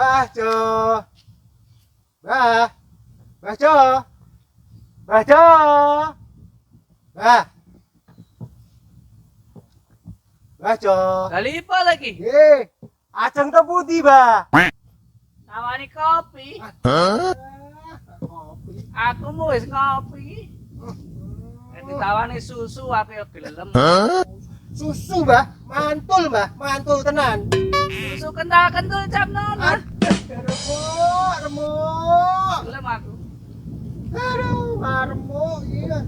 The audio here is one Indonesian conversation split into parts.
Mbah Jo. Mbah. Mbah Jo. Mbah Jo. Mbah. Mbah Jo. Kali apa lagi? Nggih. Ajeng teng pundi, Mbah? Nawani kopi. Kopi. Aku mau wis ngopi. Ditawani susu aku ya gelem. Susu, Mbah. Mantul, Mbah. Mantul tenan. Susu kental-kentul jam nono. Remuk, remuk. Gelem aku. Aduh, remuk iya.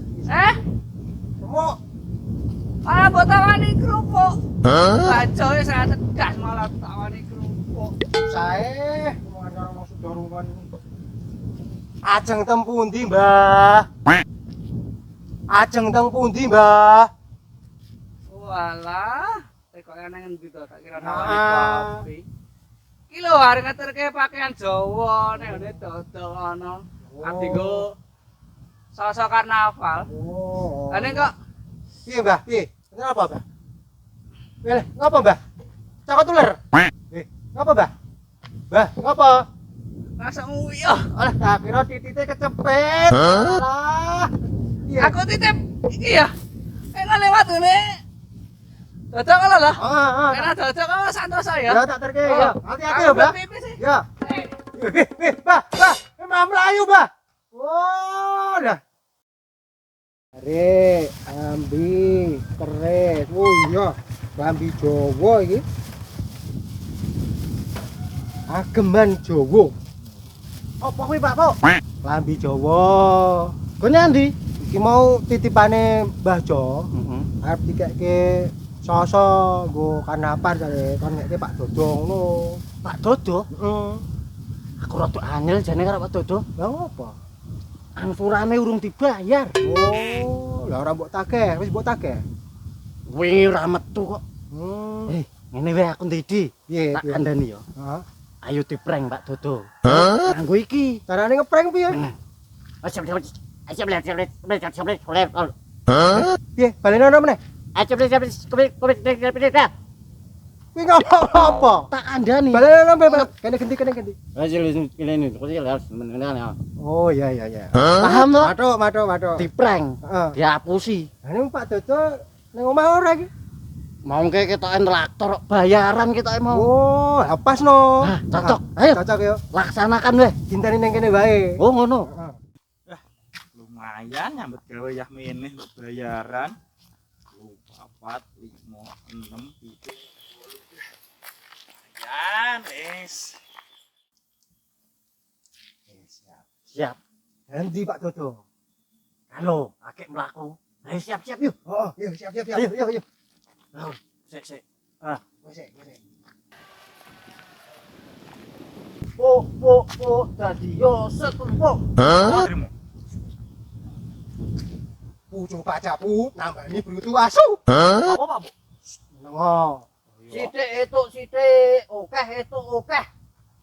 Remuk. Malah buat tawani kerupuk. Baca ya saya tegas malah tawani kerupuk. Sae, mana maksud dorungan. Ajeng teng pundi, Mbah? Ajeng teng pundi, Mbah? Walah, kok nang endi to tak kira nawani Ah. kopi. Ki lho arep ngaturke pakaian Jawa nek ngene dodol ana. Adigo sosok karnaval. Oh. Ane kok Piye, Mbah? Piye? Kenapa, Mbah? Pilih, ngapa, Mbah? Cakot ular. Ngapa, Mbah? Mbah, ngapa? rasa nguyuh. Alah, tak kira titite kecepet. Alah. Iya. Aku titip iki ya. Enak lewat ngene. Dodol kalau lah. Enak dodol kok santoso ya. Ya tak terke ya. Hati-hati ya, Aku Mbah. pipi sih. Ya. Mbah, Mbah. Emang melayu, Mbah. Oh, dah. Are, ambi, keres. Oh iya, ambi Jawa iki. Ageman Jawa. Apa kuwi, Pak, Pok? Lambi Jawa. Kene ndi? Iki mau titipane Mbah Jo. Arep dikeke soso nggo kanapar jare kon ngeke Pak Dodo ngono. Pak Dodo, Heeh. aku rada angel jane karo Pak Dodo. Lah ngopo? Angsurane urung dibayar. Oh, lah ora mbok tageh, wis mbok tageh. Wingi ora metu kok. Hmm. Ngene wae aku ndedi. Piye? Tak kandhani ya. Heeh. Ayo diprank Pak Dodo. Kanggo iki. Carane ngeprank piye? Piye? Balene ono meneh. Kuwi ngopo? Tak kandhani. Balene ono meneh. Kene ganti. Oh iya iya iya. Paham toh? Matuk. Diprank, Heeh. diapusi. Lah ning Pak Dodo ning omah ora iki. Mongke ketoke traktor bayaran ketoke mau. Oh, lah pas no. Nah, cocok. Ayo. Cocok yo. Laksanakan weh. Dinteni ning kene wae. Oh ngono. Lumayan nyambut gawe yah meneh bayaran 4 5 6 7 lumayan Siap. Endi Pak Dodo? Halo, akeh mlaku. Ayo siap-siap yuk. Oh, iya siap. Ayo. Sik. Wes. Po dadi yo setumpuk. terima Pucuk Pak Japu nambani brutu asu. Apa Pak Bu? Nengo. Sithik etuk sithik, okeh etuk okeh.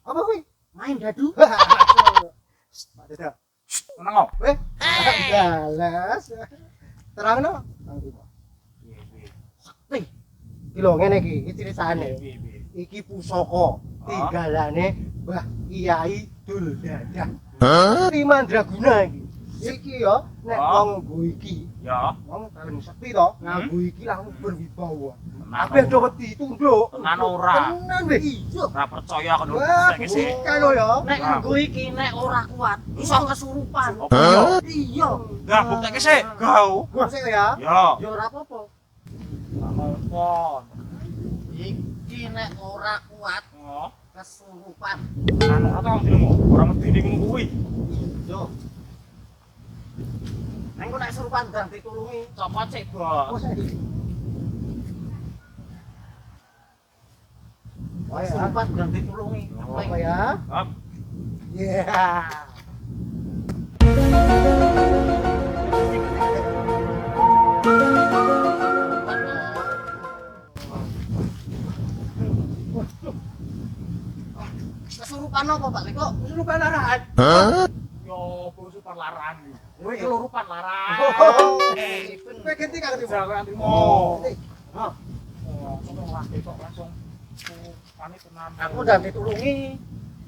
Apa kuwi? Main dadu. Pak Dodo. tenang kok Weh. Balas. Terangno. Nih, Iki lho ngene iki ceritane. Iki pusaka tinggalane Mbah Kyai Dul Dadah. Di Mandraguna iki. Iki ya nek wong nggo iki, ya wong kalen sekti to, nganggo iki langsung berwibawa. tenang Kabeh do wedi tunduk. Tenan ora. Tenan weh. Iya. ora percaya kan Wah, iki sih bukan lo ya. nek nggo iki nek ora kuat iso kesurupan. apa yo Iya. enggak bukteke sih gau Gua sih ya. ya Ya ora apa-apa. apa Iki nek ora kuat oh kesurupan. anu ora tau dino ora mesti ning kuwi Yo. Nek kok nek kesurupan ndang ditulungi, copot sik bos kesurupan ndang ditulungi. Apa ya? Hop. Iya. Kesurupan apa Pak Liko? Kesurupan arahan. yo bos super laran Kowe kelurupan larang. Kowe ganti kang Timo. jangan trimo Oh, langsung lah besok langsung panik tenan aku ndang ditulungi.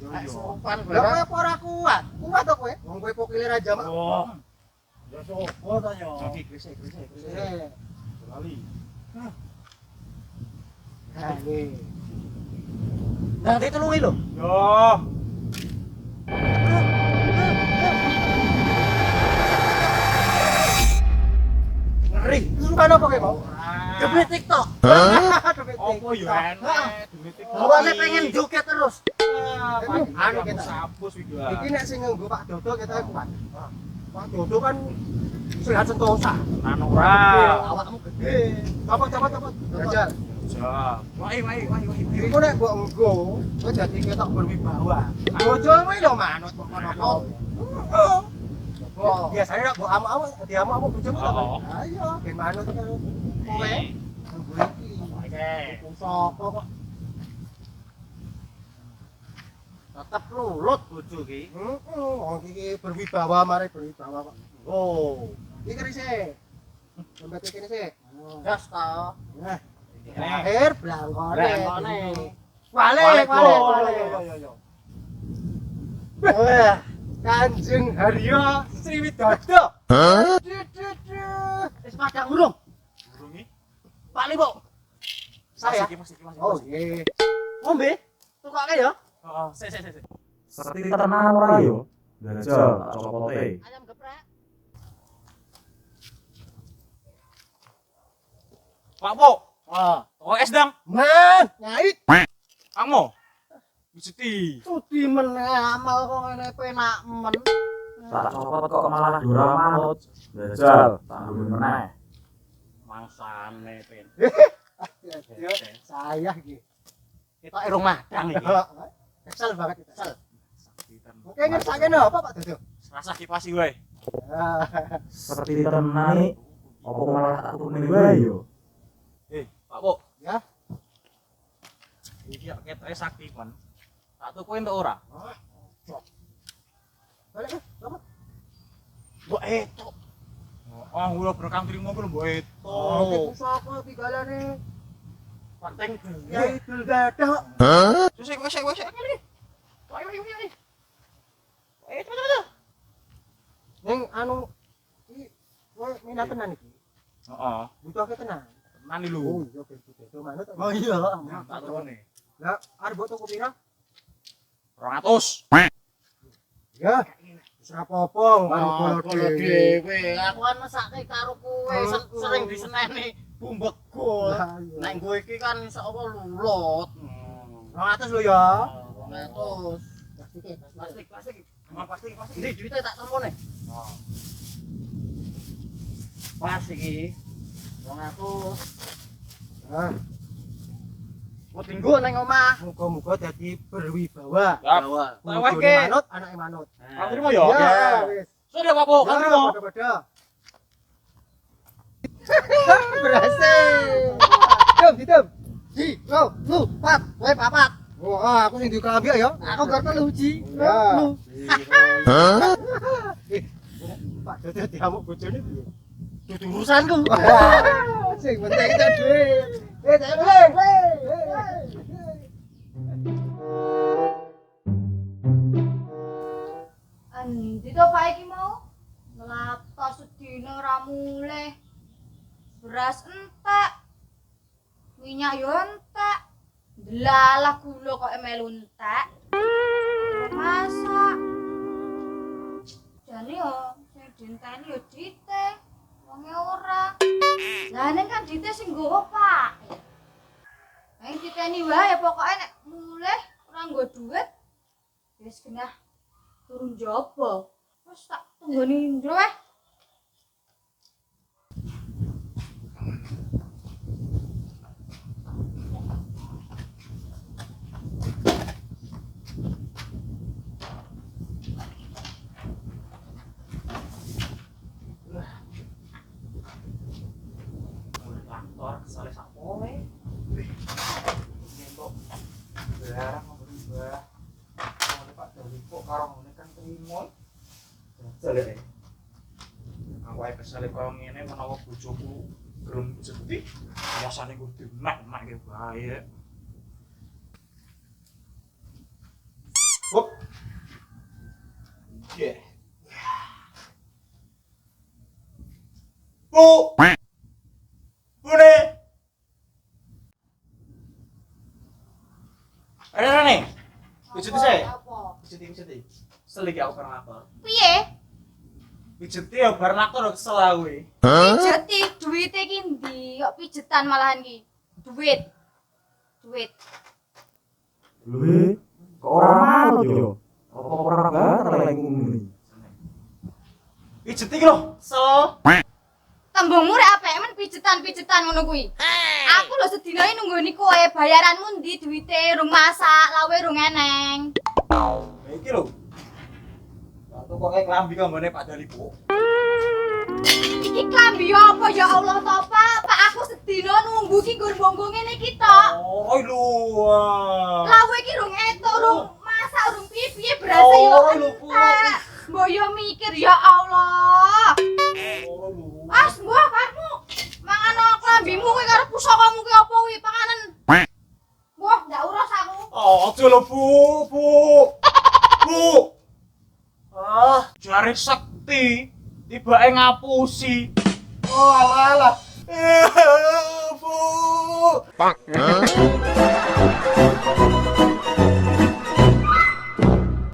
Nek sopan kowe. Lah kowe apa ora kuat? Kuat to kowe? Wong kowe pokile raja mak. Oh. Ya sopo ta yo? Oke, gresik. Lali. Nah, iki. Nah, ditulungi lho. Yo. Ngeri. Sumpah apa kowe mau? Demi TikTok. Apa yo enek demi TikTok. Bukannya pengen joget terus. Anu kita sapus iki lah. Iki nek sing nganggo Pak Dodo ketoke kuat. Pak Dodo kan sehat sentosa. Anu ora. Awakmu gede. Cepet. Jajal. Ja. Wai. Iku nek mbok enggo, kowe dadi ketok berwibawa. Bojomu lho manut kok kono. Oh, biasanya nek mbok amu-amu, diamu-amu bojomu to. Oh. Ayo, ben manut karo kowe. Nganggo iki. Oke. Sapa kok? Tetep lulut bojo ki. Wong iki berwibawa mari berwibawa kok. Oh, iki kerise. Dompet kene sik. Gas ta. Nah, terakhir blangkone. Blangkone. Wale. Yo. Wah, Kanjeng Haryo Sriwidodo. Wis padang urung. Burungi. Pak Lipo. Saya. Masih. Oh, nggih. Ngombe. Tukoke ya. Heeh, sik. Seperti tenan ora yo. Jajal cokote. Ayam geprek. Pak Po. Ah, Oh, es dang. Man, nyait. Kamu. Mesti. sudi meneh amal kok ngene penak men. Tak copot kok malah dura manut. Jajal tanggung meneh. Mangsane pen. Saya iki. Kita irung madang iki. Kesel banget kita. Kesel. Oke, ngersake apa Pak Dodo? Rasa kipas iki wae. Seperti tenan iki. Apa malah tak tukune wae yo. Pak Po. Ya. Iki ketre sakti kon. Tak tuku entuk ora? Balik, apa? Mbok etuk. Oh, kula berekam trimo ku lho mbok itu. Oh, sapa tigalane? Penting Ya Idul Adha. Wis. Ayo. Cepet. Ning anu iki kowe minat tenan iki. Heeh. Butuhke tenan. Tenan iki Oh, lho. iya ben Dodo manut. Oh iya. Tak tukune. Lah, arep mbok tuku pira? 200. Ya. Wis ora apa-apa, kan kula Kula dhewe. dhewe. Aku kan mesake karo kowe sering diseneni bumbekul. Nek gue iki kan insyaallah lulut. 200 lho ya. 200. Plastik. Ndi duite tak temone. Pas iki 200. Nah, Mau tinggu neng omah. muga-muga dadi berwibawa. Siap. Bojone Tawake. manut, anake manut. Kang Trimo yo. Ya, wis. Sudah Pak Po, Kang Trimo. Pada-pada. Berhasil. Hitam. Ji, lu, pat, kowe papat. Wah, aku sing dikelambi ya. Aku gak telu ji. Ya. Lu. Pak Dodo diamuk bojone piye? Dudu urusanku. Sing penting itu duit. Tembeng. Endi to Pak iki mau? Ngelapa sedina ora mulih. Beras entek. Minyak yo entek. Delalah gula kok melu entek. Masak. Jane yo sing dinteni yo dite. Wonge ora. Lah ning kan dite sing nggowo Pak. Nek diteni wae pokoke nek mulih ora nggo dhuwit wis genah turun jaba. Wis tak tunggoni ndro wae. Kantor kesale sapone. Nembok. Barang berubah. Ngene Pak Dali kok karo ngene kan trimo. Jajal ya. Aku ae kesale koyo ngene menawa bojoku gelem jeti. Biasane kudu nek ge bae. Hop. Yeah. Bu. Bune. Ada nih. Pijet saya. Apa? Pijet. Selik aku karena lapar. Piye? Pijet ya bareng aku udah kesel aku. Pijeti duwite ki ndi? Kok pijetan malahan ki? Duit. Lho, kok ora manut yo? Apa ora banget lek ngene. Pijet iki lho, kesel. Tembungmu rek apik men pijetan ngono kuwi. Aku lho sedina iki nunggoni kowe bayaranmu ndi duwite rung masak, lawe rung eneng. Iki lho. Waktu kok kayak kelambi kanggone Pak Dalipo. Iki klambi apa ya Allah to, Pak? Pak aku sedina nunggu ki nggon bonggo ngene iki tok. Oh, lho. Lawe iki rung etuk, rung masak, rung piye berasa yo. Oh, lho, Bu. Mbok yo mikir ya Allah. Oh, lho. As mbok karmu mangan klambimu kuwi karo pusakamu ki apa kuwi panganan. Wah, ndak urus aku. Oh, aja lho, Bu. Bu. Jari sakti tibake ngapusi. Oh, alah. Bu.